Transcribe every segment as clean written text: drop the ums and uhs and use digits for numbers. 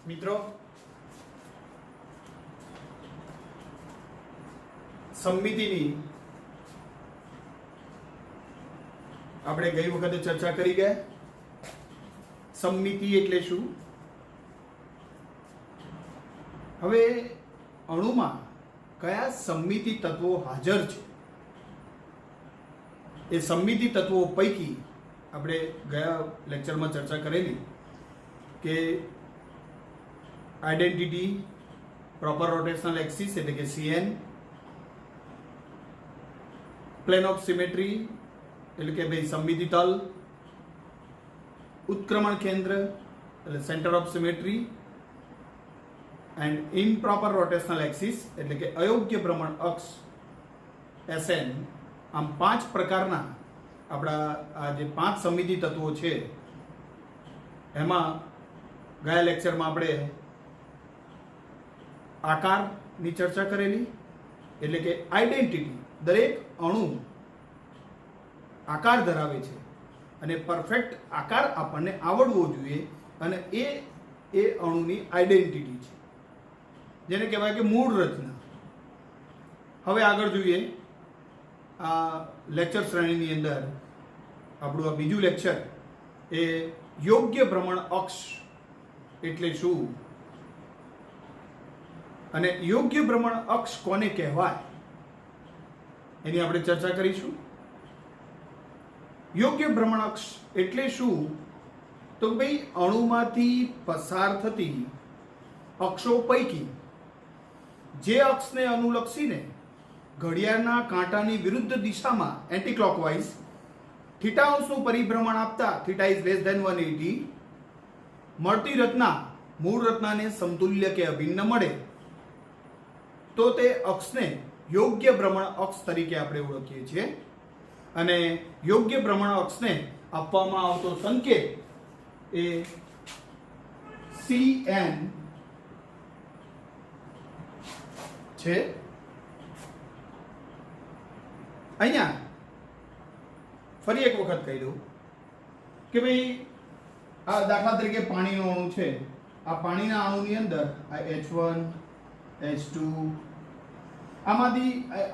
મિત્રો, સમમિતિની આપણે ગઈ વખતે ચર્ચા કરી ગયા. સમમિતિ એટલે શું? હવે અણુમાં કયા સમમિતિ તત્વો હાજર છે એ સમમિતિ તત્વો પૈકી આપણે ગયા લેક્ચરમાં ચર્ચા કરેલી કે આઈડેન્ટિટી, પ્રોપર રોટેશનલ એક્સિસ એટલે કે CN, પ્લેન ઓફ સિમેટ્રી એટલે કે ભાઈ સમમિતિ તલ, ઉત્ક્રમણ કેન્દ્ર એટલે centre of symmetry, and improper rotational axis એટલે કે અયોગ્ય ભ્રમણ અક્ષ SN. આમ 5 પ્રકારના આપણા આ જે 5 સમમિતિ તત્વો છે એમાં ગયા લેક્ચરમાં આપણે આકારની ચર્ચા કરેલી એટલે કે આઈડેન્ટિટી. દરેક અણુ આકાર ધરાવે છે અને પરફેક્ટ આકાર આપણને આવડવો જોઈએ અને એ અણુની આઈડેન્ટિટી છે, જેને કહેવાય કે મૂળ રચના. હવે આગળ જોઈએ. આ લેક્ચર શ્રેણીની અંદર આપણું આ બીજું લેક્ચર એ યોગ્ય ભ્રમણ અક્ષ એટલે શું અને યોગ્ય ભ્રમણ અક્ષ કોને કહેવાય એની આપણે ચર્ચા કરીશું. યોગ્ય ભ્રમણ અક્ષ એટલે શું? તો ભાઈ અણુમાંથી પસાર થતી અક્ષો પૈકી જે અક્ષને અનુલક્ષીને ઘડિયાળના કાંટાની વિરુદ્ધ દિશામાં એન્ટી ક્લોકવાઇઝ θ અંશનું પરિભ્રમણ આપતા θ is less than 180 મળતી રચના મૂળ રચનાને સમતુલ્ય કે અભિન્ન મળે તો તે અક્ષને યોગ્ય ભ્રમણ અક્ષ તરીકે આપણે ઓળખીએ છીએ. અને યોગ્ય ભ્રમણ અક્ષને આપવામાં આવતો સંકેત એ CN છે. અહીંયા ફરી એક વખત કહી દઉં કે ભાઈ આ દાખલા તરીકે પાણીનો અણુ છે. આ પાણીના અણુની અંદર આ H1, H2, આમાંથી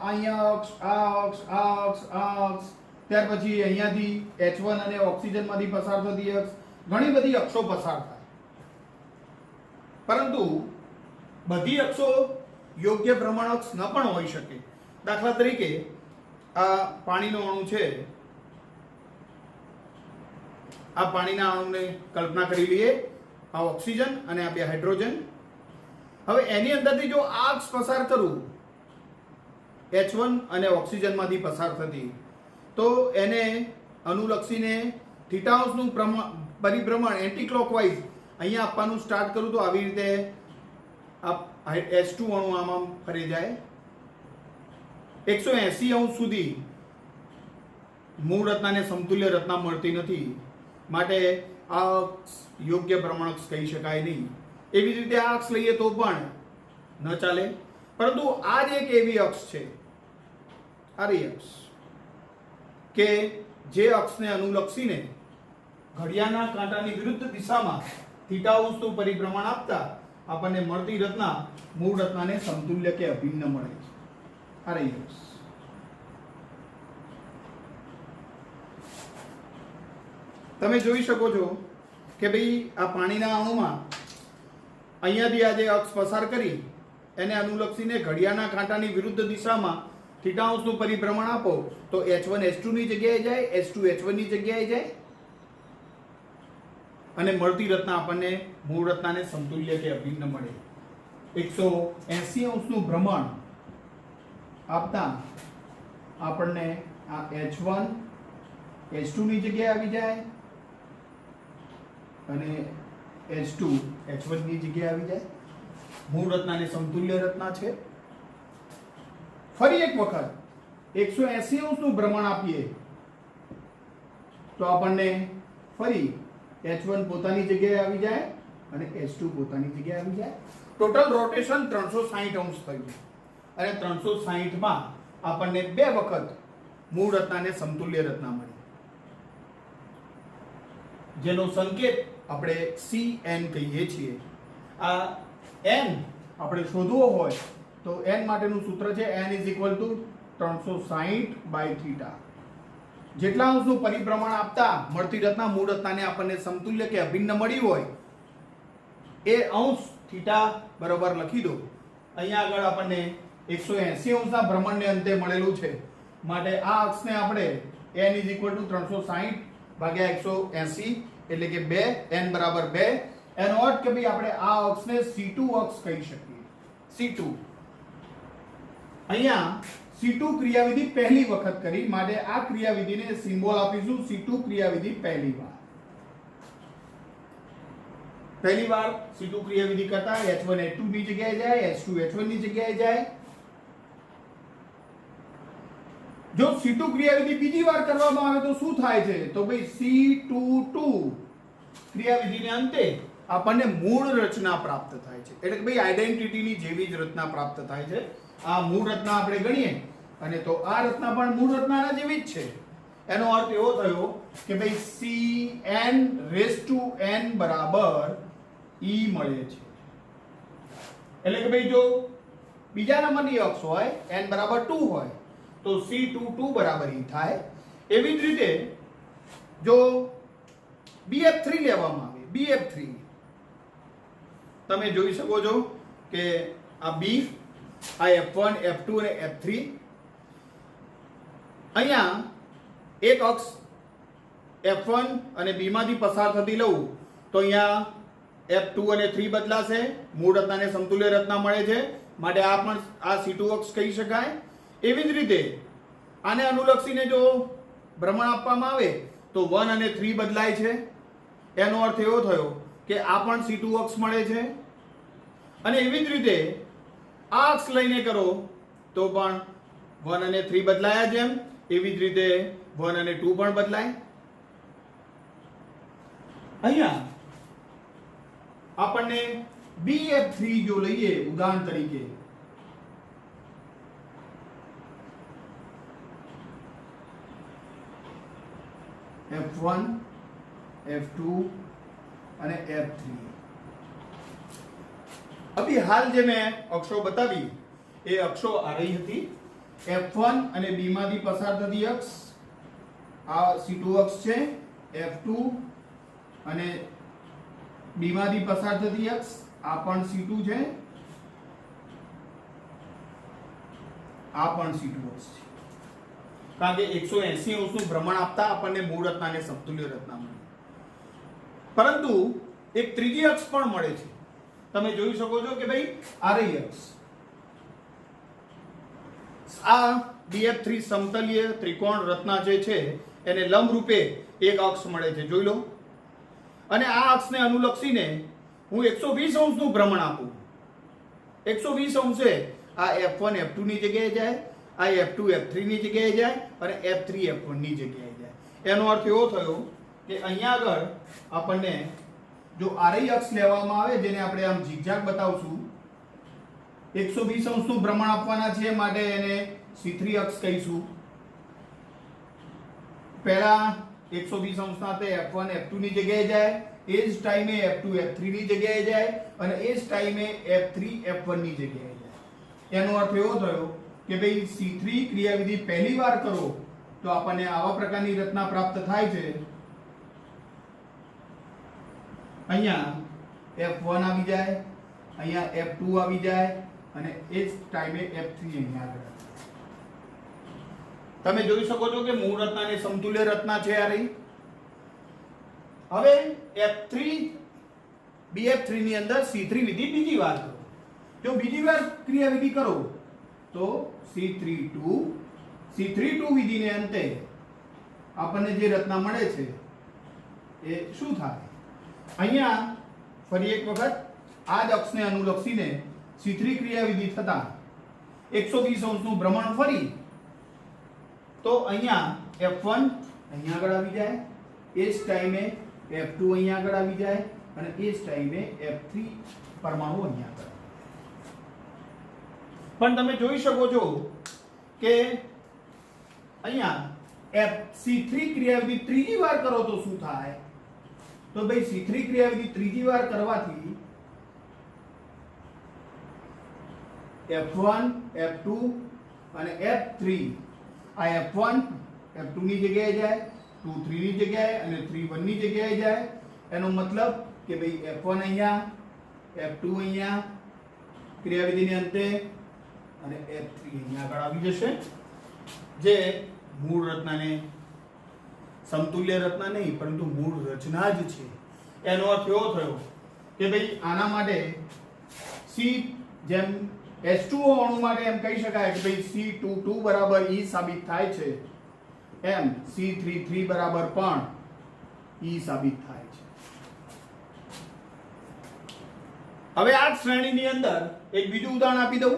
અહીંયા અક્ષ, આ અક્ષ, આ અક્ષ, આ અક્ષ, ત્યાર પછી અહીંયાથી H1 અને ઓક્સિજનમાંથી પસાર થતી અક્ષ, ઘણી બધી અક્ષો પસાર થાય. પરંતુ બધી અક્ષો યોગ્ય ભ્રમણ અક્ષ ન પણ હોઈ શકે. દાખલા તરીકે આ પાણીનો અણુ છે. આ પાણીના અણુને કલ્પના કરી લઈએ. આ ઓક્સિજન અને આ બે હાઇડ્રોજન. હવે એની અંદરથી જો આ અક્ષ પસાર કરું H1 અને ઓક્સિજનમાંથી પસાર થતી તો એને અનુલક્ષીને θ અંશનું પરિભ્રમણ એન્ટી ક્લોકવાઇઝ અહીંયા આપવાનું સ્ટાર્ટ કરું તો આવી રીતે આ H2 અણુ આમાં ફરી જાય 180 અંશ સુધી મૂળ રચનાને સમતુલ્ય રચના મળતી નથી. માટે આ અક્ષ યોગ્ય ભ્રમણ અક્ષ કહી શકાય નહીં. એવી જ રીતે આ અક્ષ લઈએ તો પણ ન ચાલે. પરંતુ આ જ એક એવી અક્ષ છે, આરી અક્ષ, કે જે અક્ષને અનુલક્ષીને ઘડિયાળના કાંટાની વિરુદ્ધ દિશામાં θ અંશનું પરિભ્રમણ આપતા આપણને મળતી રચના મૂળ રચનાને સમતુલ્ય કે અભિન્ન મળે છે. આરી અક્ષ. તમે જોઈ શકો છો કે ભાઈ આ પાણીના અણુમાં અહીંયાથી આ જે અક્ષ પસાર કરી એને અનુલક્ષીને ઘડિયાળના કાંટાની વિરુદ્ધ દિશામાં θ અંશનું પરિભ્રમણ આપો તો H1 H2 ની જગ્યાએ જાય, H2 H1 ની જગ્યાએ જાય અને મળતી રચના આપણને મૂળ રચનાને સમતુલ્ય કે અભિન્ન મળે. 180 અંશનું ભ્રમણ આપતા આપણને આ H1 H2 ની જગ્યાએ આવી જાય અને H2 H1 ની જગ્યાએ આવી જાય. મૂળ રચનાને સમતુલ્ય રચના છે. ફરી એક વખત 180 અંશનું ભ્રમણ આપીએ તો આપણને ફરી H1 પોતાની જગ્યાએ આવી જાય અને H2 પોતાની જગ્યાએ આવી જાય. ટોટલ રોટેશન 360 અંશ થયું અને 360 માં આપણને 2 વખત મૂળ રચનાને સમતુલ્ય રચના મળી, જેનો સંકેત આપણે CN કહીએ છીએ. આ n આપણે શોધવો હોય તો n માટેનું સૂત્ર છે n = 360/θ. જેટલા અંશનું પરિભ્રમણ આપતા મળતી રચના મૂળ રચનાને આપણને સમતુલ્ય કે અભિન્ન મળી હોય એ અંશ થીટા બરાબર લખી દો. અહીંયા આગળ આપણને 180 અંશના ભ્રમણને અંતે મળેલું છે માટે આ અક્ષને આપણે n = 360/180 એટલે કે 2 n બરાબર 2. એનો અર્થ કે ભાઈ આપણે આ અક્ષને C2 અક્ષ કહી શકીએ. C2 અહીંયા C2 ક્રિયાવિધિ પહેલી વખત કરી માટે આ ક્રિયાવિધિને સિમ્બોલ આપીશું C2 ક્રિયાવિધિ પહેલી વાર C2 ક્રિયાવિધિ કરતા H1 H2 ની જગ્યાએ જાય, H2 H1 ની જગ્યાએ જાય. જો C2 ક્રિયાવિધિ બીજી વાર કરવામાં આવે તો શું થાય છે તો ભાઈ C22 ક્રિયાવિધિને અંતે આપણને મૂળ રચના પ્રાપ્ત થાય છે. એટલે કે ભાઈ આઇડેન્ટિટીની જેવી જ રચના પ્રાપ્ત થાય છે. આ મૂળ રચના આપણે ગણીએ અને તો આ રચના પણ મૂળ રચનાના જેવી જ છે. એનો અર્થ એવો થયો કે ભાઈ Cn બરાબર E મળે છે. એટલે કે ભાઈ જો બીજા નંબરની અક્ષ હોય n બરાબર 2 હોય તો C22 બરાબર E થાય. એવી જ રીતે જો BF3 લેવામાં આવે BF3 તમે જોઈ શકો છો કે આ B આ F1 F2 અને F3 અહીંયા એક અક્ષ F1 અને B માંથી પસાર થતી લઉં તો અહીંયા F2 અને 3 બદલાશે. મૂળ રચનાને સમતુલ્ય રચના મળે છે માટે આ પણ આ C2 અક્ષ કહી શકાય. એવી જ રીતે આને અનુલક્ષીને જો ભ્રમણ આપવામાં આવે તો 1 અને 3 બદલાય છે. એનો અર્થ એવો થયો કે આ પણ C2 અક્ષ મળે છે. અને એવી જ રીતે આ અક્ષ લઈને કરો તો પણ 1 અને 3 બદલાયા જેમ એવી જ રીતે 1 અને 2 પણ બદલાય. અહીંયા આપણને BF3 જો લઈએ ઉદાહરણ તરીકે F1 F2 અને F3 અભી હાલ જે મેં અક્ષો બતાવી એ અક્ષો આ રહી હતી. F1 અને B માંથી પસાર થતી અક્ષ આ C2 અક્ષ છે. F2 અને B માંથી પસાર થતી અક્ષ આ પણ C2 છે. આ પણ C2 અક્ષ છે. કારણ કે 180 અંશનું ભ્રમણ આપતા આપણને મૂળ રચનાને સમતુલ્ય રચના મળે. પરંતુ એક ત્રીજી અક્ષ પણ મળે છે. તમે જોઈ શકો છો કે ભાઈ આ રહી અક્ષ આ BF3 સમતલીય ત્રિકોણ રચના જે છે એને લંબ રૂપે એક અક્ષ મળે છે. જોઈ લો. અને આ અક્ષને અનુલક્ષીને હું 120 અંશનું ભ્રમણ આપું. 120 અંશે આ F1 F2 ની જગ્યાએ જાય, આ F2 F3 ની જગ્યાએ જાય અને F3 F1 ની જગ્યાએ જાય. એનો અર્થ એવો થયો કે અહીંયા આગળ આપણને જો આરઈ અક્ષ લેવામાં આવે જેને આપણે આમ ઝિગઝેગ બતાવશું 120 અંશનું ભ્રમણ આપવાના છે માટે એને C3 અક્ષ કહીશું. પહેલા 120 અંશના તે F1 F2 ની જગ્યાએ જાય, એ જ ટાઈમે F2 F3 ની જગ્યાએ જાય અને એ જ ટાઈમે F3 F1 ની જગ્યાએ જાય. એનો અર્થ એવો થયો કે ભાઈ C3 ક્રિયાવિધિ પહેલી વાર કરો તો આપણને આવા પ્રકારની રચના પ્રાપ્ત થાય છે. અહીંયા F1 આવી જાય, અહીંયા F2 આવી જાય અને એ જ ટાઈમે F3 અહીંયા આગળ. તમે જોઈ શકો છો કે મૂળ રચનાને સમતુલ્ય રચના છે આ રહી. હવે F3 BF3 ની અંદર C3 વિધિ બીજી વાર કરો. જો બીજી વાર ક્રિયાવિધિ કરો તો C32 વિધિને અંતે આપણને જે રચના મળે છે એ શું થાય? અહીંયા ફરી એક વખત આ જ અક્ષને અનુલક્ષીને C3 ક્રિયાવિધિ થતા 120 અંશનું ભ્રમણ ફરી તો અહીંયા F1 અહીંયા આગળ આવી જાય, એ જ ટાઈમે F2 અહીંયા આગળ આવી જાય અને એ જ ટાઈમે F3 પરમાણુ અહીંયા આગળ. પણ તમે જોઈ શકો છો કે અહીંયા C3 ક્રિયાવિધિ ત્રીજી વાર કરો તો શું થાય? તો ભાઈ C3 ક્રિયાવિધિ ત્રીજી વાર કરવાથી F1 F2 અને F3 આ F1 F2 ની જગ્યાએ જાય, 2 3 ની જગ્યાએ અને 3 1 ની જગ્યાએ જાય. એનો મતલબ કે ભાઈ F1 અહીંયા, F2 અહીંયા ક્રિયાવિધિની અંતે અને F3 અહીંયા આગળ આવી જશે, જે મૂળ રચનાને સમતુલ્ય રચના નહીં પરંતુ મૂળ રચના જ છે. એનો અર્થ એવો થયો કે ભાઈ આના માટે C જેમ H2O અણુ માટે એમ કહી શકાય કે ભાઈ C22 બરાબર E સાબિત થાય છે, એમ C33 બરાબર પણ E સાબિત થાય છે. હવે આ શ્રેણીની અંદર એક બીજું ઉદાહરણ આપી દઉં,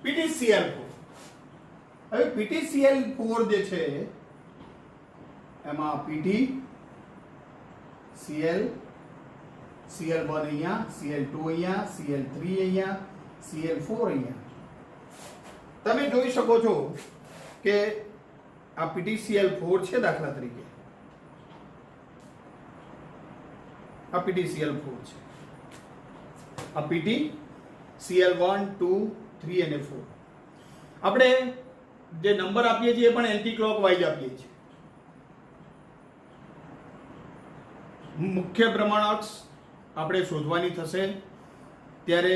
PTCl4. હવે PTCl4 જે છે એમાં PT Cl Cl1 અહીંયા, Cl2 અહીંયા, Cl3 અહીંયા, Cl4 અહીંયા. તમે જોઈ શકો છો કે આ PTCl4 છે દાખલા તરીકે, આ PTCl4 છે, આ PTCl1 2 3 અને 4. આપણે જે નંબર આપીએ છીએ એ પણ એન્ટી ક્લોકવાઇઝ આપીએ છીએ. મુખ્ય પ્રમાણ અક્ષ આપણે શોધવાની થશે ત્યારે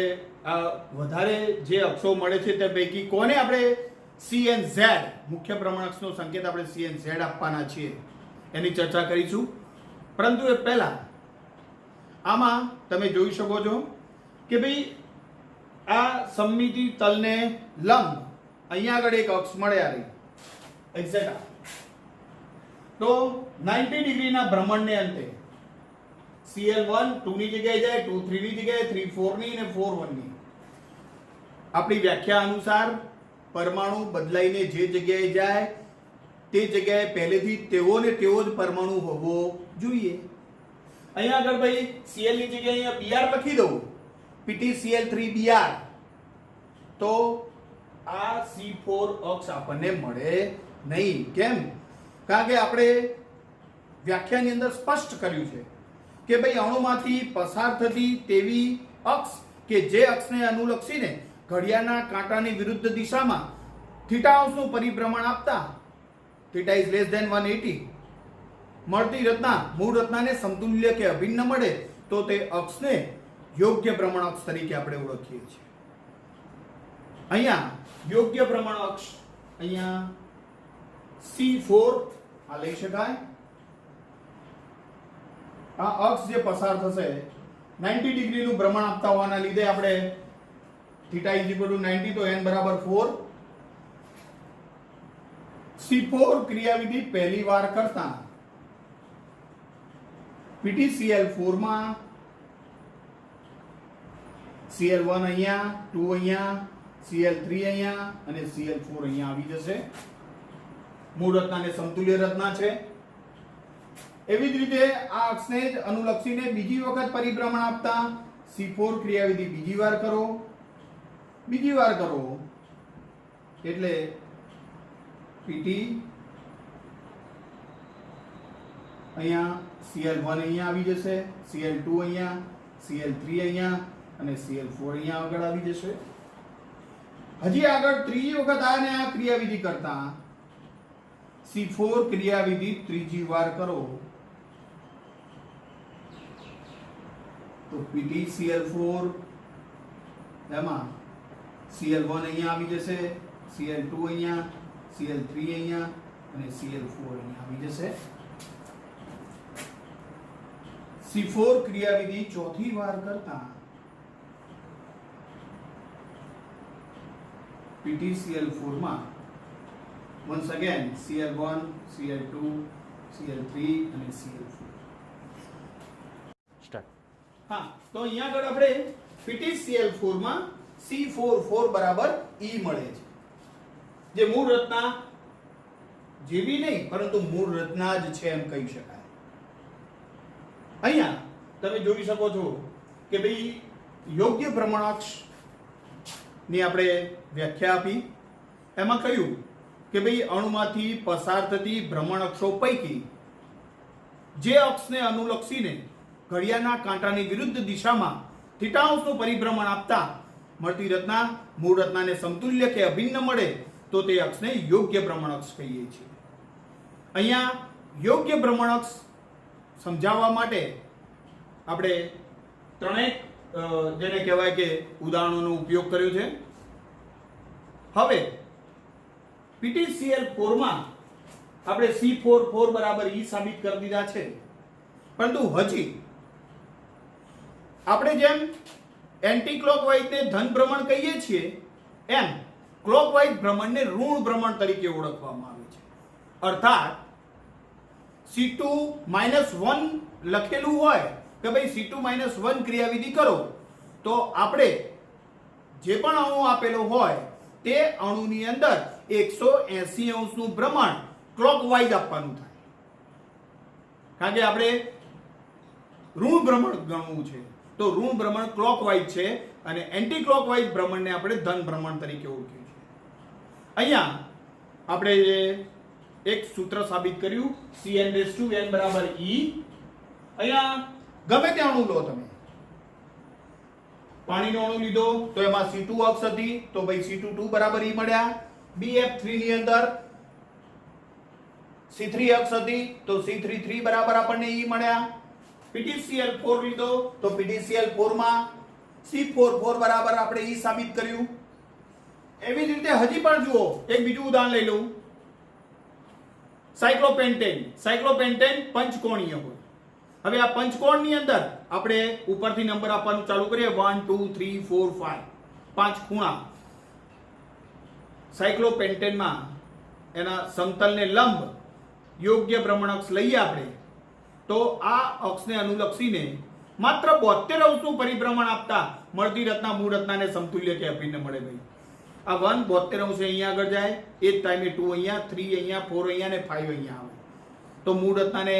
આ વધારે જે અક્ષો મળે છે તે પૈકી કોને આપણે C and Z મુખ્ય પ્રમાણ અક્ષનો સંકેત આપણે C and Z આપવાના છીએ એની ચર્ચા કરીશું. પરંતુ એ પહેલા આમાં તમે જોઈ શકો છો કે ભાઈ આ સમમિતિ તલને લંબ અહીંયા આગળ એક અક્ષ મળે આ રહી એક્ઝેક્ટ. તો 90 ડિગ્રીના ભ્રમણને અંતે Cl1 2 ની જગ્યાએ જાય, 2 3 ની જગ્યાએ, 3 4 ની અને 4 1 ની. આપણી વ્યાખ્યા અનુસાર પરમાણુ બદલાઈને જે જગ્યાએ જાય તે જગ્યાએ પહેલેથી તેવો ને તેવો જ પરમાણુ હોવો જોઈએ. અહીંયા આગળ ભાઈ Cl ની જગ્યાએ અહીંયા Br લખી દઉં, PTCl3Br, તો આ C4 અક્ષ આપણને મળે નહીં. કેમ? કારણ કે આપણે વ્યાખ્યાની અંદર સ્પષ્ટ કર્યું છે કે ભાઈ અણુમાંથી પસાર થતી તેવી અક્ષ કે જે અક્ષને અનુલક્ષીને ઘડિયાળના કાંટાની વિરુદ્ધ દિશામાં થીટા અંશનું પરિભ્રમણ આપતા થીટા ઇઝ લેસ ધેન 180 મળતી રચના મૂળ રચનાને સમતુલ્ય કે અભિન્ન મળે તો તે અક્ષને યોગ્ય ભ્રમણ અક્ષ તરીકે આપણે ઓળખીએ છીએ. અહીંયા યોગ્ય ભ્રમણ અક્ષ અહીંયા C4 આ લઈ શકાય. આ અક્ષ જે પસાર થશે 90 ડિગ્રીનું ભ્રમણ આપતા હોવાના લીધે આપણે થીટા ઇઝ ઇક્વલ ટુ 90 તો n બરાબર 4. C4 ક્રિયાવિધિ પહેલી વાર કરતા PTCl4 માં Cl1 અહીંયા, 2 અહીંયા, Cl3 અહીંયા અને Cl4 અહીંયા આવી જશે. મૂળ રચનાને સમતુલ્ય રચના છે. એવી જ રીતે આ અક્ષને જ અનુલક્ષીને બીજી વખત પરિભ્રમણ આપતા C4 ક્રિયાવિધિ બીજી વાર કરો એટલે PT અહીંયા, Cl1 અહીંયા આવી જશે, Cl2 અહીંયા, Cl3 અહીંયા અને Cl4 અહીંયા આગળ આવી જશે. હજી આગળ ત્રીજી વખત આને આ ક્રિયાવિધિ કરતા C4 ક્રિયાવિધિ ત્રીજી વાર કરો તો PTCl4 એમાં Cl1 અહીંયા આવી જશે, Cl2 અહીંયા, Cl3 અહીંયા અને Cl4 અહીંયા આવી જશે. C4 ક્રિયાવિધિ ચોથી વાર કરતા PTCl4 માં once again Cl1, Cl2, Cl3 અને Cl4. હા, તો અહીંયા આગળ આપણે PTCl4 માં C44 બરાબર E મળે છે, જે મૂળ રચના જેવી નહીં પરંતુ મૂળ રચના જ છે એમ કહી શકાય. અહીંયા તમે જોઈ શકો છો કે ભાઈ યોગ્ય ભ્રમણાક્ષ ની આપણે વ્યાખ્યા આપી. એમાં કહ્યું કે ભાઈ અણુમાંથી પસાર થતી ભ્રમણ અક્ષો પૈકી જે અક્ષને અનુલક્ષીને ઘડિયાળના કાંટાની વિરુદ્ધ દિશામાં થીટા અંશનું પરિભ્રમણ આપતા મળતી રચના મૂળ રચનાને સમતુલ્ય કે અભિન્ન મળે તો તે અક્ષને યોગ્ય ભ્રમણ અક્ષ કહીએ છીએ. અહીંયા યોગ્ય ભ્રમણ અક્ષ સમજાવવા માટે આપણે ત્રણેક જેને કહેવાય કે ઉદાહરણોનો ઉપયોગ કર્યો છે. હવે PTCl4 માં આપણે C4 બરાબર E સાબિત કરી દીધા છે, પરંતુ હજી આપણે જેમ એન્ટી ક્લોકવાઇઝ ને ધન ભ્રમણ કહીએ છીએ એમ ક્લોકવાઇઝ ભ્રમણને ઋણ ભ્રમણ તરીકે ઓળખવામાં આવે છે. અર્થાત C2-1 લખેલું હોય કે ભાઈ C2-1 ક્રિયાવિધિ કરો તો આપણે જે પણ અણુ આપેલો હોય તે અણુની અંદર 180 અંશનું ભ્રમણ ક્લોકવાઇઝ આપવાનું થાય, કારણ કે આપણે ઋણ ભ્રમણ ગણવું છે. તો ઋણ ભ્રમણ ક્લોકવાઇઝ છે અને એન્ટી ક્લોકવાઇઝ ભ્રમણને આપણે ધન ભ્રમણ તરીકે ઓળખીએ છીએ. અહીંયા આપણે એક સૂત્ર સાબિત કર્યું Cn બરાબર E. અહીંયા ગમે તે અણુ લો, તમે પાણીનો અણુ લીધો તો એમાં C2 અક્ષ હતી તો ભાઈ C22 બરાબર E મળ્યા. BF3 ની અંદર C3 અક્ષ હતી તો C33 બરાબર આપણને E મળ્યા. PTCl4 લીધો તો PTCl4 માં C44 બરાબર આપણે E સાબિત કર્યું. એવી જ રીતે હજી પણ જુઓ, એક બીજું ઉદાહરણ લઈ લઉં. સાયક્લોપેન્ટેન પંચકોણીય હોય. હવે આ પંચકોણની અંદર આપણે ઉપરથી નંબર આપવાનું ચાલુ કરીએ 1 2 3 4 5 પાંચ ખૂણા. સાયક્લોપેન્ટેનમાં એના સમતલને લંબ યોગ્ય ભ્રમણ અક્ષ લઈએ આપણે તો આ અક્ષને અનુલક્ષીને માત્ર 72 અંશનું પરિભ્રમણ આપતા મળતી રચના મૂળ રચનાને સમતુલ્ય કે અભિન્ન મળે. ભાઈ આ 1 72 અંશે અહીંયા આગળ જાય, એ જ ટાઈમે 2 અહીંયા, 3 અહીંયા, 4 અહીંયા અને 5 અહીંયા આવે તો મૂળ રચનાને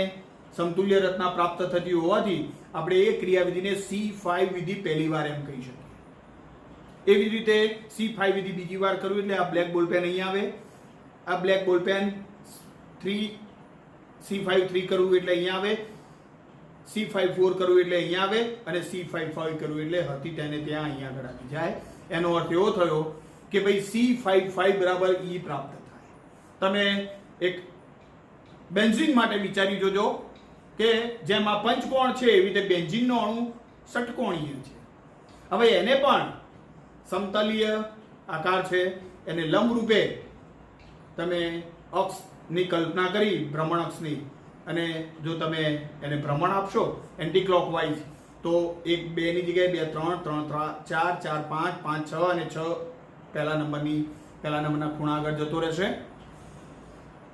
સમતુલ્ય રચના પ્રાપ્ત થતી હોવાથી આપણે એ ક્રિયાવિધિને C5 વિધિ પહેલી વાર એમ કહી શકીએ. એવી જ રીતે C5 વિધિ બીજી વાર કરવું એટલે આ બ્લેક બોલપેન અહીંયા આવે, આ બ્લેક બોલપેન 3 C5 3 કરવું એટલે અહીંયા આવે, C5 4 કરવું એટલે અહીંયા આવે અને C5 5 કરવું એટલે હતી તેને ત્યાં અહીંયા આગળ આવી જાય. એનો અર્થ એવો થયો કે ભાઈ C5 5 બરાબર E પ્રાપ્ત થાય. તમે એક બેન્ઝીન માટે વિચારી જોજો કે જેમ આ પંચકોણ છે એવી રીતે બેન્ઝીનનો અણુ ષટકોણીય છે. હવે એને પણ સમતલીય આકાર છે, એને લંબ રૂપે તમે અક્ષની કલ્પના કરી ભ્રમણ અક્ષની, અને જો તમે એને ભ્રમણ આપશો એન્ટી ક્લોકવાઇઝ તો 1 2 ની જગ્યાએ 2 3 3 4 4 5 5 6 અને 6 પહેલા નંબરના ખૂણા આગળ જતો રહેશે.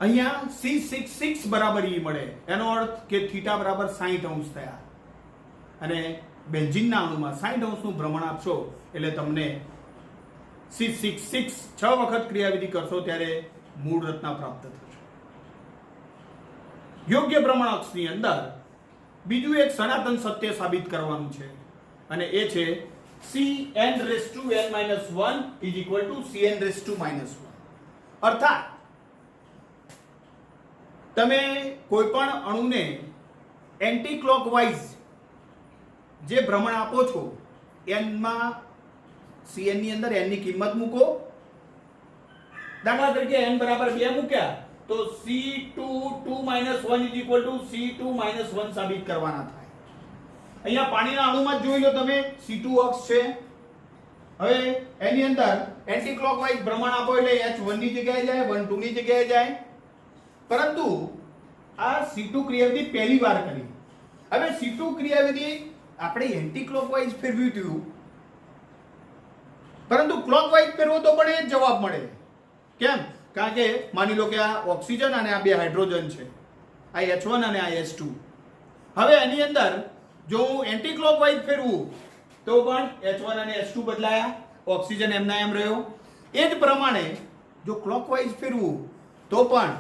અહીંયા C66 બરાબર E મળે, એનો અર્થ કે થીટા બરાબર 60 અંશ થયા. અને બેન્ઝીનના અણુમાં 60 અંશનું ભ્રમણ આપશો એટલે તમને C66 6 વખત ક્રિયાવિધિ કરશો ત્યારે મૂળ રચના પ્રાપ્ત થશે. યોગ્ય ભ્રમણ અક્ષની અંદર બીજું એક સનાતન સત્ય સાબિત કરવાનું છે અને એ છે Cn-1 is equal to Cn-1. અર્થાત તમે કોઈ પણ અણુને એન્ટી ક્લોકવાઇઝ જે ભ્રમણ આપો છો એમાં Cn ની અંદર n ની કિંમત મૂકો. દાખલા તરીકે n બરાબર 2 મૂક્યા તો C2-1 is equal to C2-1 સાબિત કરવાના થાય. અહીંયા પાણીના અણુમાં જ જોઈ લો તમે, C2 અક્ષ છે. હવે એની અંદર એન્ટી ક્લોકવાઇઝ ભ્રમણ આપો એટલે H1 ની જગ્યાએ જાય, 1 2 ની જગ્યાએ જાય. પરંતુ આ C2 ક્રિયાવિધિ પહેલી વાર કરી. હવે C2 ક્રિયાવિધિ આપણે એન્ટી ક્લોકવાઇઝ ફેરવ્યું હતું, પરંતુ ક્લોકવાઇઝ ફેરવો તો પણ એ જ જવાબ મળે. કેમ? કારણ કે માની લો કે આ ઓક્સિજન અને આ બે હાઇડ્રોજન છે, આ H1 અને આ H2. હવે એની અંદર જો હું એન્ટી ક્લોકવાઇઝ ફેરવું તો પણ H1 અને H2 બદલાયા, ઓક્સિજન એમના એમ રહ્યો. એ જ પ્રમાણે જો ક્લોકવાઇઝ ફેરવું તો પણ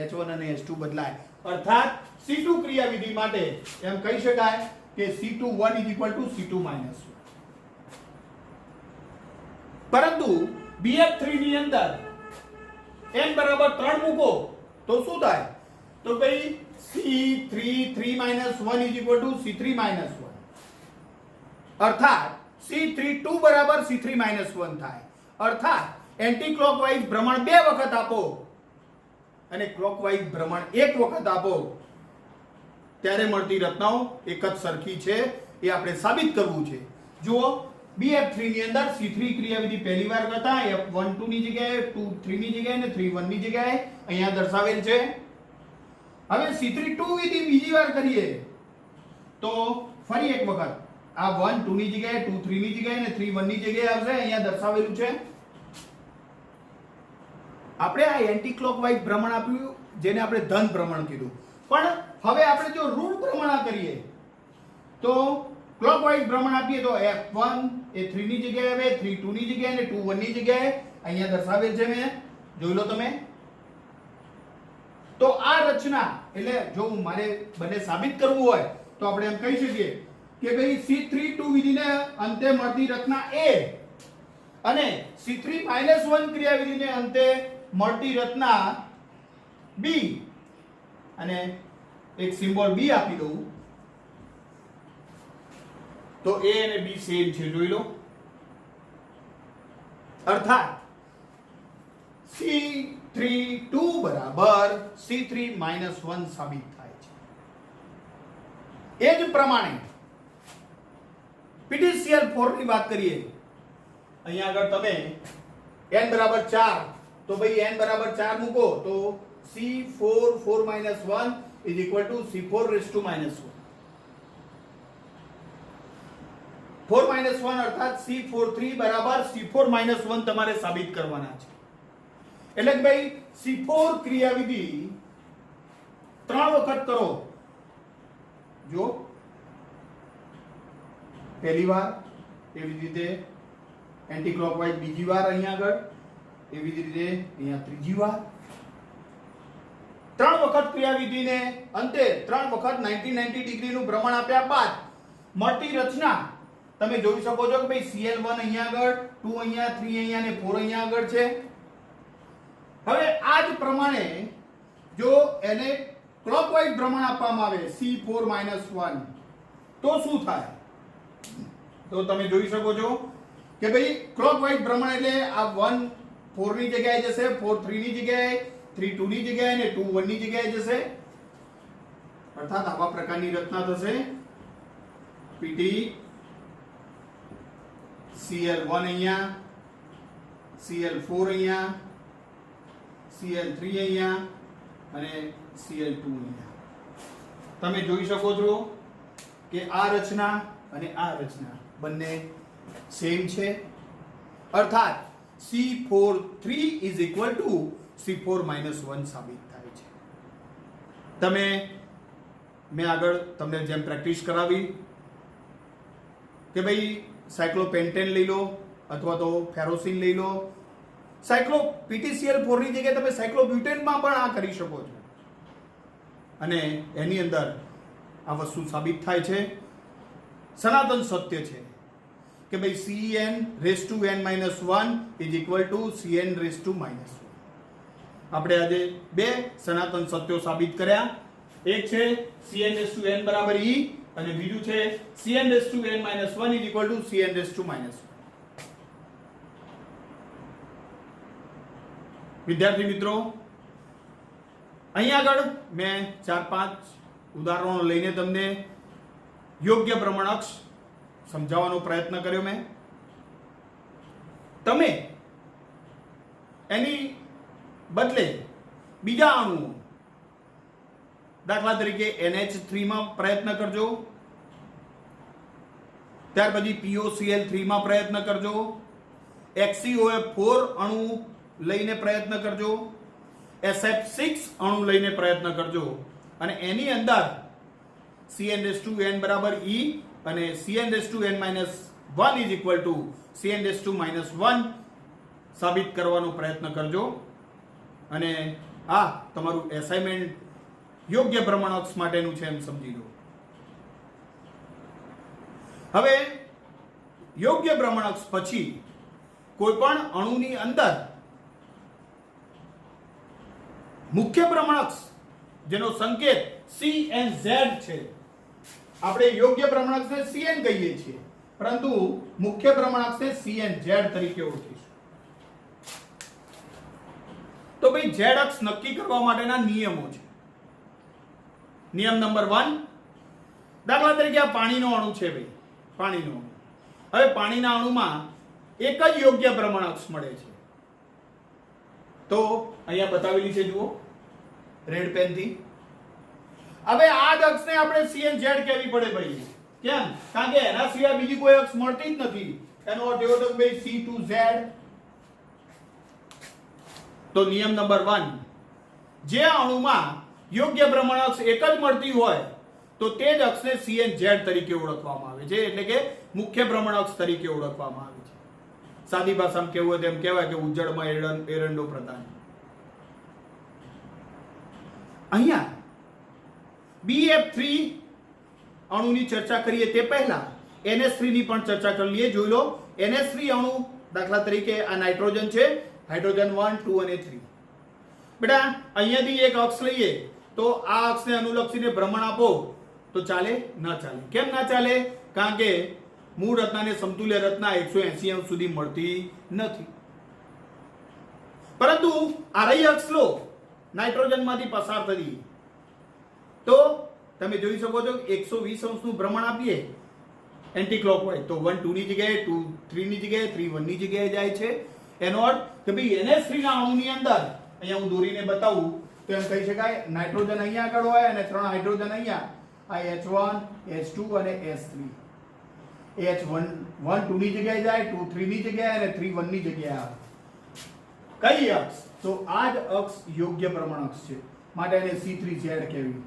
H1 અને H2 બદલાય. અર્થાત C2 ક્રિયાવિધિ માટે એમ કહી શકાય કે C21 is equal to C2-1. પરંતુ BF3 ની અંદર n બરાબર 3 મૂકો તો શું થાય? તો ભાઈ C3 3-1 is equal to C3-1. અર્થાત C32 બરાબર C3 -1 થાય. અર્થાત એન્ટી ક્લોકવાઇઝ ભ્રમણ 2 વખત આપો અને ક્લોકવાઇઝ ભ્રમણ 1 વખત આપો ત્યારે મળતી રચનાઓ એક જ સરખી છે એ આપણે સાબિત કરવું છે. જુઓ BF3 ની અંદર C3 ક્રિયાવિધિ પહેલી વાર કરતા F12 ની જગ્યાએ 23 ની જગ્યાએ અને 31 ની જગ્યાએ અહીંયા દર્શાવેલ છે. હવે C32 વિધિ બીજી વાર કરીએ તો ફરી એક વખત આ 1 2 ની જગ્યાએ 2 3 ની જગ્યાએ અને 3 1 ની જગ્યાએ આવશે. અહીંયા દર્શાવેલું છે. આપણે આ એન્ટી ક્લોકવાઇઝ ભ્રમણ આપ્યું જેને આપણે ધન ભ્રમણ કીધું. પણ હવે આપણે જો ઋણ ભ્રમણ કરીએ તો ક્લોકવાઇઝ ભ્રમણ આપીએ તો F1 એ 3 ની જગ્યાએ આવે, 3 2 ની જગ્યાએ અને 2 1 ની જગ્યાએ અહીંયા દર્શાવેલ છે. મેં જોઈ લો તમે. તો આ રચના એટલે જો મારે બંને સાબિત કરવું હોય તો આપણે એમ કહી શકીએ કે ભાઈ C32 વિધિને અંતે મળતી રચના A અને C3 -1 ક્રિયાવિધિને અંતે મળતી રચના B અને એક સિમ્બોલ B આપી દઉં તો A અને B સેમ છે. જોઈ લો. અર્થાત C32 બરાબર C3 -1 સાબિત થાય છે. એ જ પ્રમાણે PTCl4 ની વાત કરીએ. અહીંયા આગળ તમે n બરાબર 4 તો ભાઈ n બરાબર 4 મૂકો તો C4 4 - 1 C4 raised to -1. 4 -1 અર્થાત C43 બરાબર C4 -1 તમારે સાબિત કરવાના છે. એટલે કે ભાઈ C4 ક્રિયાવિધિ 3 વખત કરો. જો પહેલી વાર એવી રીતે એન્ટી ક્લોકવાઇઝ બીજી વાર અહીંયા આગળ એવી જ રીતે અહીંયા ત્રીજી વાર 3 વખત ક્રિયાવિધિને અંતે 3 વખત 90 ડિગ્રીનું ભ્રમણ આપ્યા બાદ મળતી રચના તમે જોઈ શકો છો કે ભાઈ Cl1 અહીંયા આગળ 2 અહીંયા 3 અહીંયા અને 4 અહીંયા આગળ છે. હવે આ જ પ્રમાણે જો એને ક્લોકવાઇઝ ભ્રમણ આપવામાં આવે C4 -1 તો શું થાય? તો તમે જોઈ શકો છો કે ભાઈ ક્લોકવાઇઝ ભ્રમણ એટલે આ 1 4 ની જગ્યાએ જશે, 4 3 ની જગ્યાએ, 3 2 ની જગ્યાએ અને 2 1 ની જગ્યાએ જશે. અર્થાત આવા પ્રકારની રચના થશે. PT Cl1 અહીંયા, Cl4 અહીંયા, Cl3 અહીંયા અને Cl2 અહીંયા. તમે જોઈ શકો છો કે આ રચના અને આ રચના બંને સેમ છે. અર્થાત C43 C4 -1 સાબિત થાય છે. તમે મેં આગળ તમને જેમ પ્રેક્ટિસ કરાવી કે ભાઈ સાયક્લોપેન્ટેન લઈ લો અથવા તો ફેરોસિન લઈ લો. PTCl4 ની જગ્યાએ તમે સાયક્લોબ્યુટેનમાં પણ આ કરી શકો છો અને એની અંદર આ વસ્તુ સાબિત થાય છે. સનાતન સત્ય છે કે ભાઈ Cn raised to n -1 Cn raised to -1. આપણે આજે બે સનાતન સત્યો સાબિત કર્યા. એક છે Cn raised to n બરાબર E અને બીજું છે Cn raised to n -1 Cn raised to -1. વિદ્યાર્થી મિત્રો, અહીંયા આગળ મેં 4-5 ઉદાહરણો લઈને તમને યોગ્ય ભ્રમણ અક્ષ સમજાવવાનો પ્રયત્ન કર્યો. મેં તમે એની બદલે બીજા અણુઓ દાખલા તરીકે NH3 માં પ્રયત્ન કરજો, ત્યાર પછી POCl3 માં પ્રયત્ન કરજો, HCOF4 અણુ લઈને પ્રયત્ન કરજો, SF6 અણુ લઈને પ્રયત્ન કરજો અને એની અંદર Cn બરાબર E અને Cn -1 Cn -1 સાબિત કરવાનો પ્રયત્ન કરજો અને આ તમારું એસાઇનમેન્ટ યોગ્ય ભ્રમણ અક્ષ માટેનું છે એમ સમજી લો. હવે યોગ્ય ભ્રમણ અક્ષ પછી કોઈ પણ અણુની અંદર મુખ્ય ભ્રમણ અક્ષ જેનો સંકેત CNZ છે, આપણે યોગ્ય ભ્રમણ અક્ષને Cn કહીએ છીએ પરંતુ મુખ્ય ભ્રમણાક્ષને CNZ તરીકે ઓળખીશું. તો ભાઈ Z અક્ષ નક્કી કરવા માટેના નિયમો છે. નિયમ નંબર 1, દાખલા તરીકે આ પાણીનો અણુ છે ભાઈ, પાણીનો અણુ. હવે પાણીના અણુમાં એક જ યોગ્ય ભ્રમણાક્ષ મળે છે. તો અહીંયા બતાવેલી છે, જુઓ રેડ પેનથી. હવે આ જ અક્ષને આપણે CNZ કહેવી પડે ભાઈ. કેમ? કારણ કે એના સિવાય બીજી કોઈ અક્ષ મળતી જ નથી. એનો અર્થ એવો તો ભાઈ C to Z. તો નિયમ નંબર 1, જે અણુમાં યોગ્ય ભ્રમણાક્ષ એક જ મળતી હોય તો તે જ અક્ષને CNZ તરીકે ઓળખવામાં આવે છે, એટલે કે મુખ્ય ભ્રમણાક્ષ તરીકે ઓળખવામાં આવે છે. સાદી ભાષામાં કહેવું હોય તેમ કહેવાય કે ઉજ્જડમાં એરંડો પ્રધાન. અહીંયા BF3 અણુની ચર્ચા કરીએ તે પહેલા NH3 ની પણ ચર્ચા કરી લઈએ. જોઈ લો, NH3 અણુ દાખલા તરીકે આ નાઇટ્રોજન છે, હાઇડ્રોજન 1, 2 અને 3. બેટા અહીંયાથી એક અક્ષ લઈએ તો આ અક્ષને અનુલક્ષીને ભ્રમણ આપો તો ચાલે? ન ચાલે. કેમ ના ચાલે? કારણ કે મૂળ રચના અને સમતુલ્ય રચના 180 અંશ સુધી મળતી નથી. પરંતુ આરઈ અક્ષ લો, નાઇટ્રોજનમાંથી પસાર થતી, તો તમે જોઈ શકો છો 120 અંશનું ભ્રમણ આપીએ એન્ટી ક્લોકવાઇઝ, તો 1 2 ની જગ્યાએ 2 3 ની જગ્યાએ 3 1 ની જગ્યાએ જાય છે. એનો અર્થ કે ભાઈ NH3 ના અણુની અંદર અહીંયા હું દોરીને બતાવું તો એમ કહી શકાય નાઇટ્રોજન અહીંયા આગળ હોય અને 3 હાઇડ્રોજન અહીંયા, આ H1 H2 અને H3. H1 1 2 ની જગ્યાએ જાય, 2 3 ની જગ્યાએ અને 3 1 ની જગ્યાએ આવે. કઈ અક્ષ? તો આ જ અક્ષ યોગ્ય ભ્રમણ અક્ષ છે, માટે એને C3Z કહેવી.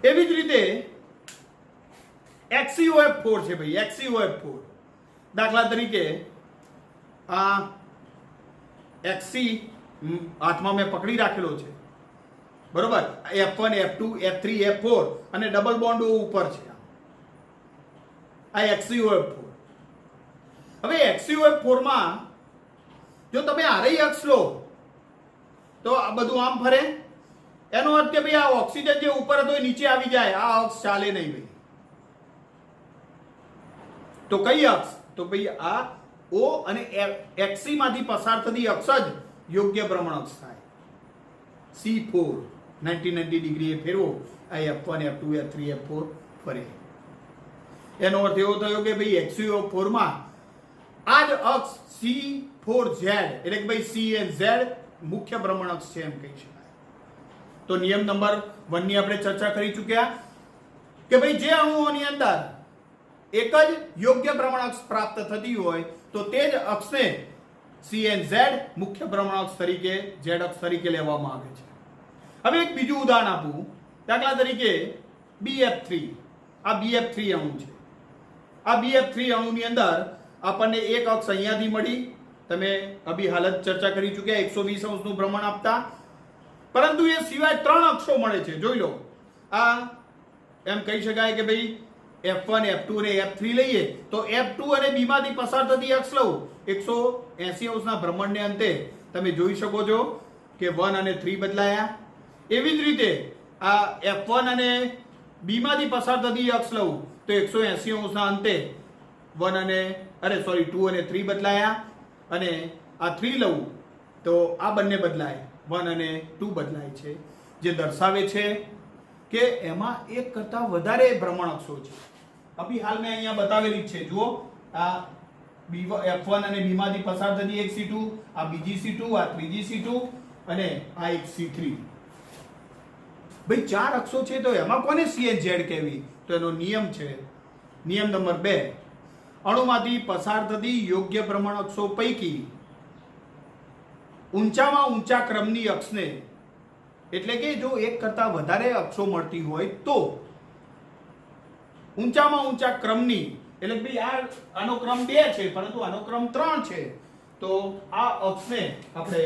એવી જ રીતે HCOF4 છે ભાઈ, HCOF4. દાખલા તરીકે આ HC હાથમાં મેં પકડી રાખેલો છે, બરોબર? F1 F2 F3 F4 અને ડબલ બોન્ડ ઉપર છે. આ HCOF4. હવે HCOF4 માં જો તમે આરઈ અક્ષ લો તો આ બધું આમ ફરે. એનો અર્થ કે ભાઈ આ ઓક્સિજન જે ઉપર હતો એ નીચે આવી જાય. આ અક્ષ ચાલે નહીં ભાઈ. તો કઈ અક્ષ? તો ભાઈ આ O અને XC માંથી પસાર થતી અક્ષ જ યોગ્ય ભ્રમણ અક્ષ થાય. C4 90 ડિગ્રીએ ફેરવો, આ F1 F2 F3 F4 ફરે. એનો અર્થ એવો થયો કે ભાઈ HCO4 માં આ જ અક્ષ C4Z એટલે કે ભાઈ CNZ મુખ્ય ભ્રમણ અક્ષ છે એમ કહી શકાય. તો નિયમ નંબર 1 ની આપણે ચર્ચા કરી ચૂક્યા કે ભાઈ જે અણુઓની અંદર એક જ યોગ્ય ભ્રમણ અક્ષ પ્રાપ્ત થતી હોય તો તે જ અક્ષને CNZ મુખ્ય ભ્રમણ અક્ષ તરીકે, Z અક્ષ તરીકે લેવામાં આવે છે. હવે એક બીજું ઉદાહરણ આપું. દાખલા તરીકે BF3. આ BF3 અણુ છે. આ BF3 અણુની અંદર આપણને એક અક્ષ અહીંયાથી મળી. તમે અભી હાલત ચર્ચા કરી ચૂક્યા 120 અંશનું ભ્રમણ આપતા. પરંતુ એ સિવાય 3 અક્ષો મળે છે. જોઈ લો, આ એમ કહી શકાય કે ભાઈ F1 F2 અને F3 લઈએ તો F2 અને B માંથી પસાર થતી અક્ષ લઉં 180 અંશના ભ્રમણને અંતે તમે જોઈ શકો છો કે 1 અને 3 બદલાયા. એવી જ રીતે આ F1 અને B માંથી પસાર થતી અક્ષ લઉં તો 180 અંશના અંતે 2 અને 3 બદલાયા. અને આ 3 લઉં તો આ બંને બદલાય, 1 અને 2 બદલાય છે, જે દર્શાવે છે કે એમાં એક કરતા વધારે ભ્રમણ અક્ષો છે. અભી હાલ મેં અહીંયા બતાવેલી જ છે. જુઓ, આ F1 અને B માંથી પસાર થતી એક C2, આ બીજી C2, આ ત્રીજી C2 અને આ એક C3. ભાઈ 4 અક્ષો છે તો એમાં કોને CNZ કહેવી? તો એનો નિયમ છે, નિયમ નંબર 2. અણુમાંથી પસાર થતી યોગ્ય ભ્રમણ અક્ષો પૈકી ઊંચામાં ઊંચા ક્રમની અક્ષને, એટલે કે જો એક કરતા વધારે અક્ષો મળતી હોય તો ઊંચામાં ઊંચા ક્રમની, એટલે ભાઈ આનો ક્રમ 2 છે પરંતુ આનો ક્રમ 3 છે, તો આ અક્ષને આપણે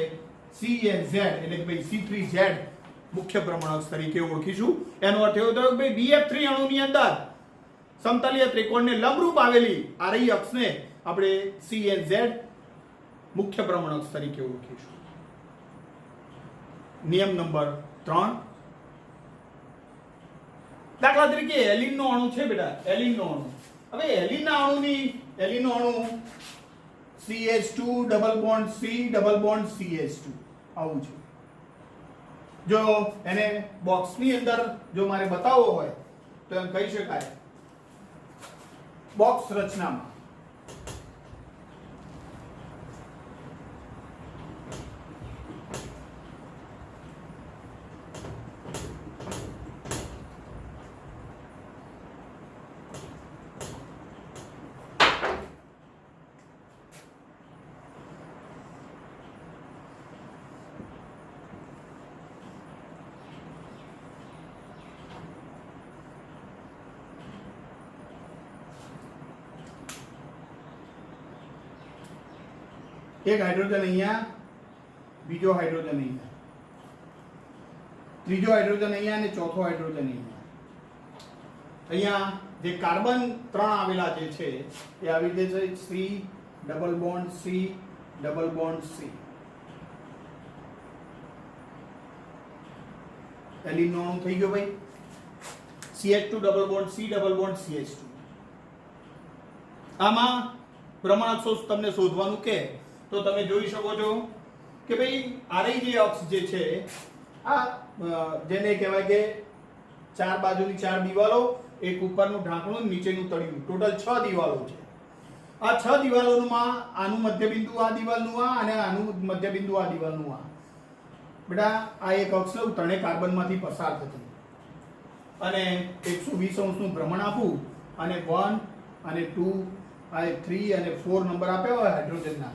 CNZ એટલે કે ભાઈ C3Z મુખ્ય ભ્રમણ અક્ષ તરીકે ઓળખીશું. એનો અર્થ એવો થયો કે ભાઈ BF3 અણુની અંદર સમતલીય ત્રિકોણને લંબરૂપ આવેલી આરઈ અક્ષને આપણે CNZ મુખ્ય ભ્રમણ અક્ષ તરીકે ઓળખીશું. નિયમ નંબર 3. દાખલા તરીકે એલિન નો અણુ છે બેટા, એલિન નો અણુ. હવે એલિન નો અણુ CH2 double bond C double bond CH2 આવું છે. જો એને બોક્સની અંદર જો મારે બતાવવો હોય તો એમ કહી શકાય બોક્સ રચનામાં એક હાઇડ્રોજન અહીંયા, બીજો હાઇડ્રોજન અહીંયા, ત્રીજો હાઇડ્રોજન અહીંયા અને ચોથો હાઇડ્રોજન અહીંયા. અહીંયા જે કાર્બન 3 આવેલા જે છે એ આવી રીતે છે C double bond C double bond C. એલિન નો અણુ થઈ ગયો ભાઈ. CH2 double bond C double bond CH2. આમાં પ્રમાણક તમને શોધવાનું કે તો તમે જોઈ શકો છો કે ભાઈ આરઈ જે અક્ષ જે છે આ જેને કહેવાય કે ચાર બાજુની ચાર દિવાલો, એક ઉપરનું ઢાંકણું, નીચેનું તળિયું, ટોટલ 6 દિવાલો છે. આ 6 દિવાલોમાં આનું મધ્યબિંદુ આ દિવાલનું આ અને આનું મધ્યબિંદુ આ દિવાલનું આ. બેટા આ એક અક્ષ લઉં, ત્રણેય કાર્બનમાંથી પસાર થતી અને 120 અંશનું ભ્રમણ આપું અને 1 અને 2 આ 3 અને 4 નંબર આપ્યા હોય હાઇડ્રોજનના,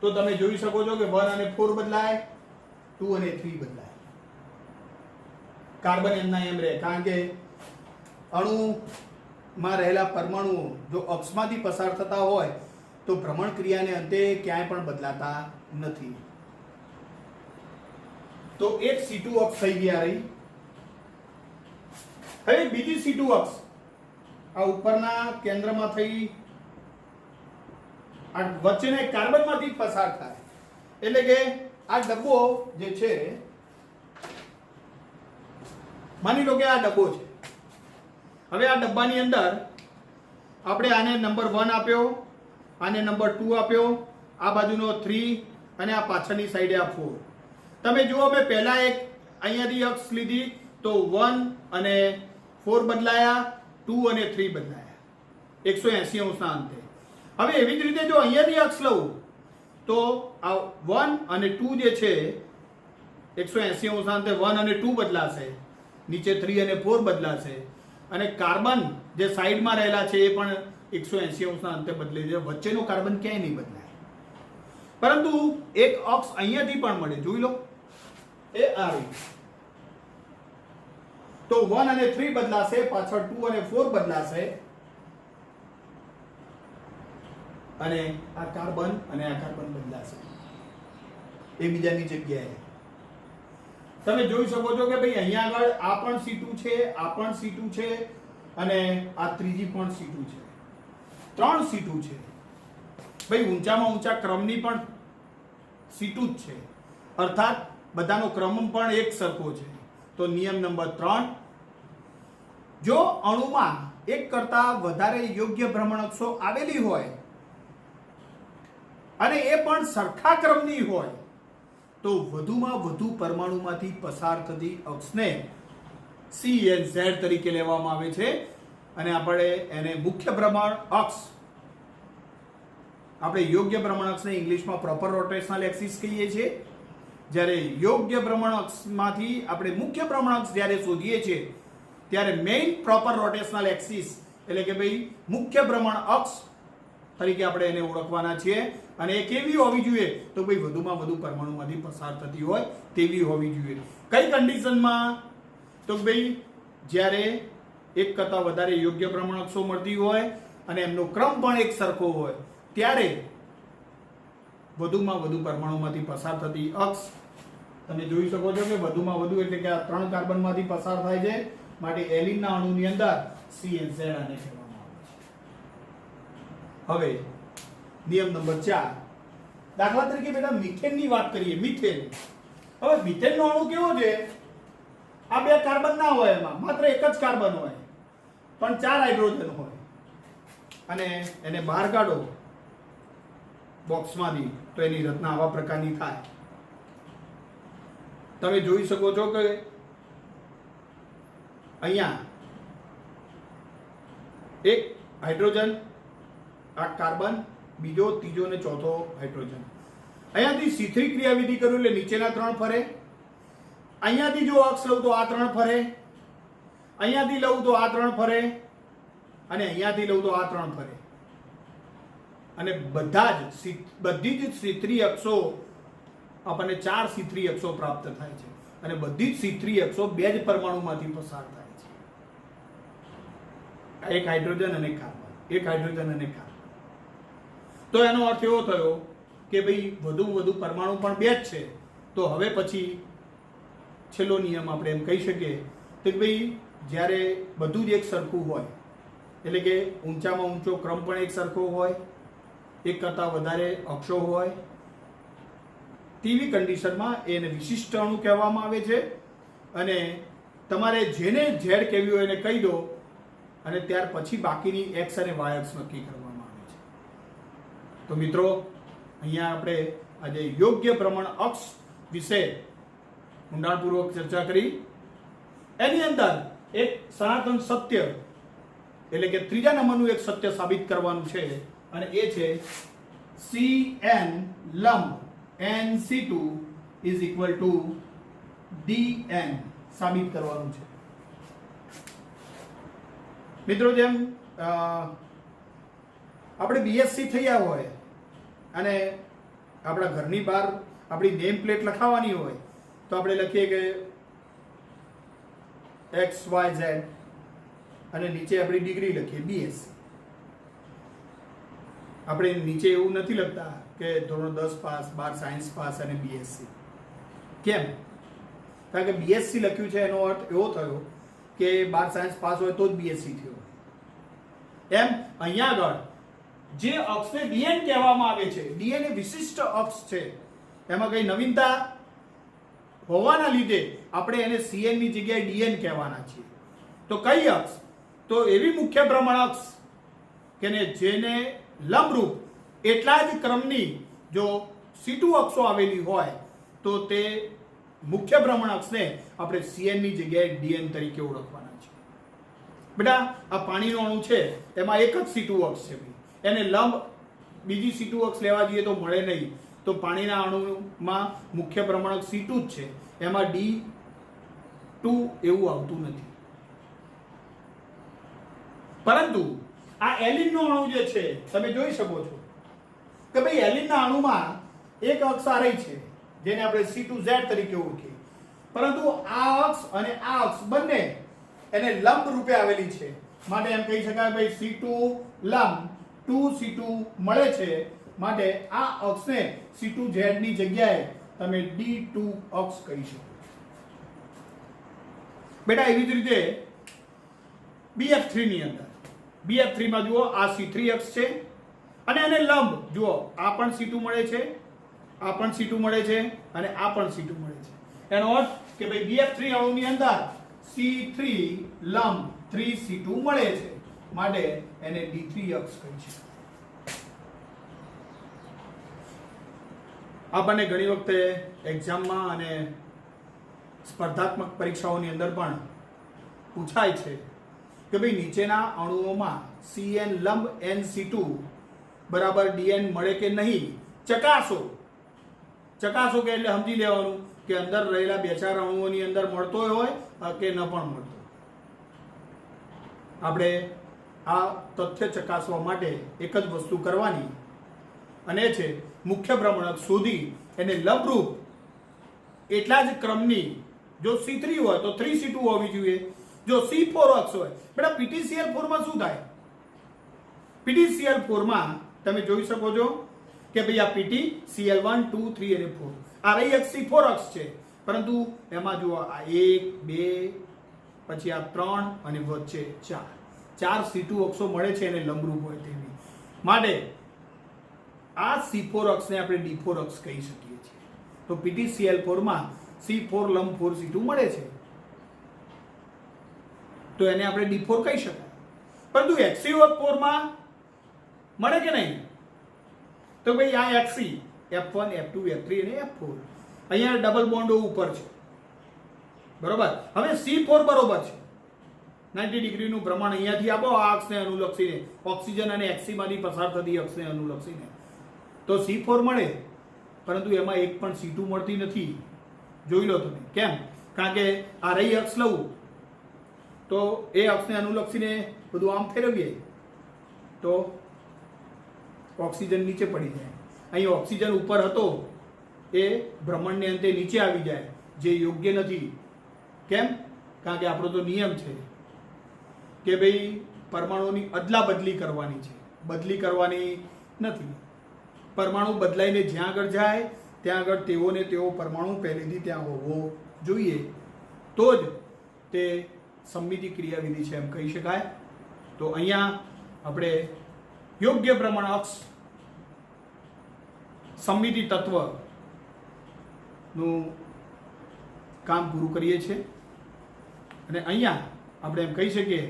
તો તમે જોઈ શકો છો કે 1 અને 4 બદલાય, 2 અને 3 બદલાય. કાર્બન એમના એમ રહે, કારણ કે અણુમાં રહેલા પરમાણુઓ જો અક્ષમાંથી પસાર થતા હોય તો ભ્રમણ ક્રિયાને અંતે ક્યાંય પણ બદલાતા નથી. તો એક C2 અક્ષ થઈ ગઈ આ રહી. હવે બીજી C2 અક્ષ આ ઉપરના કેન્દ્રમાં થઈ આ વચ્ચેના કાર્બનમાંથી પસાર થાય, એટલે કે આ ડબ્બો જે છે, માની લો કે આ ડબ્બો છે. હવે આ ડબ્બાની અંદર આપણે આને નંબર 1 આપ્યો, આને નંબર 2 આપ્યો, આ બાજુનો 3 અને આ પાછળની સાઈડે આ 4. તમે જુઓ મેં પહેલા એક અહીંયાથી અક્ષ લીધી તો 1 અને 4 બદલાયા, 2 અને 3 બદલાયા 180 અંશના અંતે. હવે એવી જ રીતે જો અહીંયાથી અક્ષ લઉં તો આ 1 અને 2 જે છે 180 અંશના અંતે 1 અને 2 બદલાશે, નીચે 3 અને 4 બદલાશે અને કાર્બન જે સાઈડમાં રહેલા છે એ પણ 180 અંશના અંતે બદલે છે. વચ્ચેનો કાર્બન ક્યાંય નહીં બદલાય, પરંતુ એક અક્ષ અહીંયાથી પણ મળે. જોઈ લો એ આવી તો 1 અને 3 બદલાશે, પાછળ 2 અને 4 બદલાશે અને આ કાર્બન અને આ કાર્બન બદલાશે એકબીજાની જગ્યાએ. તમે જોઈ શકો છો કે ભાઈ અહીંયા આગળ આ પણ C2 છે, આ પણ C2 છે અને આ ત્રીજી પણ C2 છે. 3 C2 છે ભાઈ. ઊંચામાં ઊંચા ક્રમની પણ C2 જ છે, અર્થાત બધાનો ક્રમ પણ એક સરખો છે. તો નિયમ નંબર 3, જો અણુમાં એક કરતા વધારે યોગ્ય ભ્રમણકક્ષો આવેલી હોય અને એ પણ સરખા ક્રમની હોય તો વધુમાં વધુ પરમાણુમાંથી પસાર થતી અક્ષને CNZ તરીકે લેવામાં આવે છે અને આપણે એને મુખ્ય ભ્રમણ અક્ષ, આપણે યોગ્ય ભ્રમણ અક્ષને ઇંગ્લિશમાં પ્રોપર રોટેશનલ એક્સિસ કહીએ છીએ. જ્યારે યોગ્ય ભ્રમણ અક્ષમાંથી આપણે મુખ્ય ભ્રમણ અક્ષ જ્યારે શોધીએ છીએ ત્યારે મેઇન પ્રોપર રોટેશનલ એક્સિસ એટલે કે ભાઈ મુખ્ય ભ્રમણ અક્ષ તરીકે આપણે એને ઓળખવાના છીએ. અને એ કેવી હોવી જોઈએ તો ભાઈ વધુમાં વધુ પરમાણુમાંથી પસાર થતી હોય તેવી હોવી જોઈએ. કઈ કન્ડિશનમાં તો ભાઈ જ્યારે એક કરતા વધારે યોગ્ય ભ્રમણ અક્ષો મળતી હોય અને એમનો ક્રમ પણ એક સરખો હોય ત્યારે વધુમાં વધુ પરમાણુમાંથી પસાર થતી અક્ષ. તમે જોઈ શકો છો કે વધુમાં વધુ એટલે કે આ 3 કાર્બનમાંથી પસાર થાય છે, માટે એલિનના અણુની અંદર CNZ આને કહેવામાં આવે છે. હવે નિયમ નંબર 4, દાખલા તરીકે બેટા મિથેનની વાત કરીએ. મિથેન. હવે મિથેનનો અણુ કેવો છે આ બે કાર્બન ના હોય, એમાં માત્ર એક જ કાર્બન હોય પણ 4 હાઇડ્રોજન હોય, અને એને બહાર કાઢો બોક્સમાંથી તો એની રચના આવા પ્રકારની થાય. તમે જોઈ શકો છો કે અહીંયા એક હાઇડ્રોજન, આ કાર્બન, બીજો, ત્રીજો અને ચોથો હાઇડ્રોજન. અહીંયાથી C3 ક્રિયાવિધિ કરું એટલે નીચેના 3 ફરે. અહીંયાથી જો અક્ષ લઉં તો આ 3 ફરે, અહીંયાથી લઉં તો આ 3 ફરે, અને અહીંયાથી લઉં તો આ 3 ફરે. અને બધી જ C3 અક્ષો આપણને 4 C3 અક્ષો પ્રાપ્ત થાય છે, અને બધી જ C3 અક્ષો બે જ પરમાણુમાંથી પસાર થાય છે. એક હાઇડ્રોજન અને કાર્બન, એક હાઇડ્રોજન અને કાર્બન. તો એનો અર્થ એવો થયો કે ભાઈ વધુ પરમાણુ પણ બે જ છે. તો હવે પછી છેલ્લો નિયમ આપણે એમ કહી શકીએ કે ભાઈ જ્યારે બધું જ એક સરખું હોય, એટલે કે ઊંચામાં ઊંચો ક્રમ પણ એક સરખો હોય, એક કરતાં વધારે અક્ષો હોય, તેવી કન્ડિશનમાં એને વિશિષ્ટ અણુ કહેવામાં આવે છે. અને તમારે જેને ઝેડ કહેવી હોય એને કહી દો, અને ત્યાર પછી બાકીની એક્સ અને વાય અક્ષ નક્કી કરવામાં આવે છે. તો મિત્રો, અહીંયા આપણે આજે યોગ્ય પ્રમાણ અક્ષ વિશે ઊંડાણપૂર્વક ચર્ચા કરી. એની અંદર એક સનાતન સત્ય, એટલે કે ત્રીજા નંબરનું એક સત્ય સાબિત કરવાનું છે, અને એ છે Cn લંબ Nc2 is equal to Dn સાબિત કરવાનું છે. મિત્રો, જેમ આપણે BSc થયા હોય અને આપણા ઘરની બહાર આપણી નેમ પ્લેટ લખાવવાની હોય તો આપણે લખીએ કે XYZ અને નીચે આપણી ડિગ્રી લખીએ BSc. આપણે નીચે એવું નથી લખતા કે ધોરણ 10 પાસ, 12 સાયન્સ પાસ અને BSc. કેમ? કારણ કે BSc લખ્યું છે એનો અર્થ એવો થયો કે 12 સાયન્સ પાસ હોય તો જ BSc થયો. એમ અહીંયા આગળ જે અક્ષને DN કહેવામાં આવે છે, DN એ વિશિષ્ટ અક્ષ છે, એમાં કઈ નવીનતા હોવાના લીધે આપણે એને Cn ની જગ્યાએ DN કહેવાના છીએ. તો કઈ અક્ષ? તો એવી મુખ્ય ભ્રમણ અક્ષ કે જેને લંબરૂપ એટલા જ ક્રમની જો C2 અક્ષો આવેલી હોય તો તે મુખ્ય ભ્રમણ અક્ષને આપણે Cn ની જગ્યાએ DN તરીકે ઓળખવાના છે. બેટા, આ પાણીનો અણુ છે એમાં એક જ C2 અક્ષ છે, એને લંબ બીજી C2 અક્ષ લેવા જઈએ તો મળે નહીં. તો પાણીના અણુમાં મુખ્ય પ્રમાણક C2 જ છે, એમાં D2 એવું આવતું નથી. પરંતુ આ એલિનનો અણુ જે છે તમે જોઈ શકો છો કે ભાઈ એલિનના અણુમાં એક અક્ષ આ રહી છે જેને આપણે C2Z તરીકે ઓળખીએ, પરંતુ આ અક્ષ અને આ અક્ષ બંને એને લંબ રૂપે આવેલી છે, માટે એમ કહી શકાય ભાઈ C2 લંબ 2C2 મળે છે, માટે આ અક્ષને C2Z ની જગ્યાએ તમે D2 અક્ષ કહી શકો. બેટા, એવી જ રીતે BF3 ની અંદર BF3 માં જુઓ આ C3 અક્ષ છે અને એને લંબ જુઓ, આ પણ C2 મળે છે, આ પણ C2 મળે છે અને આ પણ C2 મળે છે. એનો અર્થ કે ભાઈ BF3 અણુની અંદર C3 લંબ 3C2 મળે છે, માટે એને D3 અક્ષ કહી છે. આપણને ઘણી વખતે એક્ઝામમાં અને સ્પર્ધાત્મક પરીક્ષાઓની અંદર પણ પૂછાય છે કે ભાઈ નીચેના અણુઓમાં Cn લંબ Nc2 બરાબર Dn મળે કે નહીં, ચકાસો. ચકાસો કે એટલે સમજી લેવાનું કે અંદર રહેલા બે ચાર અણુઓની અંદર મળતો હોય કે ન પણ મળતો. આપણે આ તથ્ય ચકાસવા માટે એક જ વસ્તુ કરવાની, અને એ છે મુખ્ય ભ્રમણક શોધી એને લંબરૂપ એટલા જ ક્રમની, જો C3 હોય તો 3C2 હોવી જોઈએ, જો C4 અક્ષ હોય. બેટા, PTCl4 માં શું થાય? PTCl4 માં તમે જોઈ શકો છો કે ભાઈ આ PTCl1 2 3 અને 4 આ રહી એક C4 અક્ષ છે, પરંતુ એમાં જુઓ આ 1 2 પછી આ 3 અને વચ્ચે 4 C2 અક્ષો મળે છે અને લંબરૂપ હોય તેવી, માટે આ C4 અક્ષને આપણે D4 અક્ષ કહી શકીએ છીએ. તો PTCl4 માં C4 લંબ 4C2 મળે છે. તો એને આપણે D4 કહી શકાય. પરંતુ HCO4 માં મળે કે નહીં? તો ભાઈ આ HC F1 F2 F3 અને F4 અહીંયા ડબલ બોન્ડો ઉપર છે, બરોબર. હવે C4 બરોબર છે, 90 ડિગ્રીનું ભ્રમણ અહીંયાથી આપો આ અક્ષને અનુલક્ષીને, ઓક્સિજન અને HC માંથી પસાર થતી અક્ષને અનુલક્ષીને, તો C4 મળે. પરંતુ એમાં એક પણ C2 મળતી નથી. જોઈ લો તમે કેમ? કારણ કે આ રહી અક્ષ લઉં તો એ અક્ષને અનુલક્ષીને બધું આમ ફેરવીએ તો ઓક્સિજન નીચે પડી જાય. અહીં ઓક્સિજન ઉપર હતો એ ભ્રમણને અંતે નીચે આવી જાય, જે યોગ્ય નથી. કેમ? કારણ કે આપણો તો નિયમ છે કે ભાઈ પરમાણુની અદલા બદલી કરવાની છે, બદલી કરવાની નથી. પરમાણુ બદલાઈને જ્યાં આગળ જાય ત્યાં આગળ તેઓને તેવો પરમાણુ પહેલેથી ત્યાં હોવો જોઈએ, તો જ તે સમમિતિ ક્રિયાવિધિ છે એમ કહી શકાય. તો અહીંયા આપણે યોગ્ય પ્રમાણ અક્ષ સમમિતિ તત્વનું કામ પૂરું કરીએ છીએ. અને અહીંયા આપણે એમ કહી શકીએ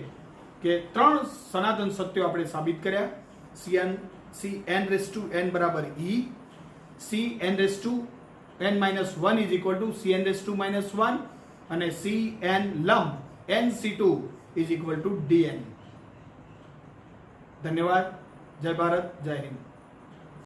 કે 3 સનાતન સત્યો આપણે સાબિત કર્યા. Cn બરાબર E, Cn-1 is equal to Cn-1 અને Cn લંબ Nc2 is equal to Dn. ધન્યવાદ. જય ભારત, જય હિન્દ.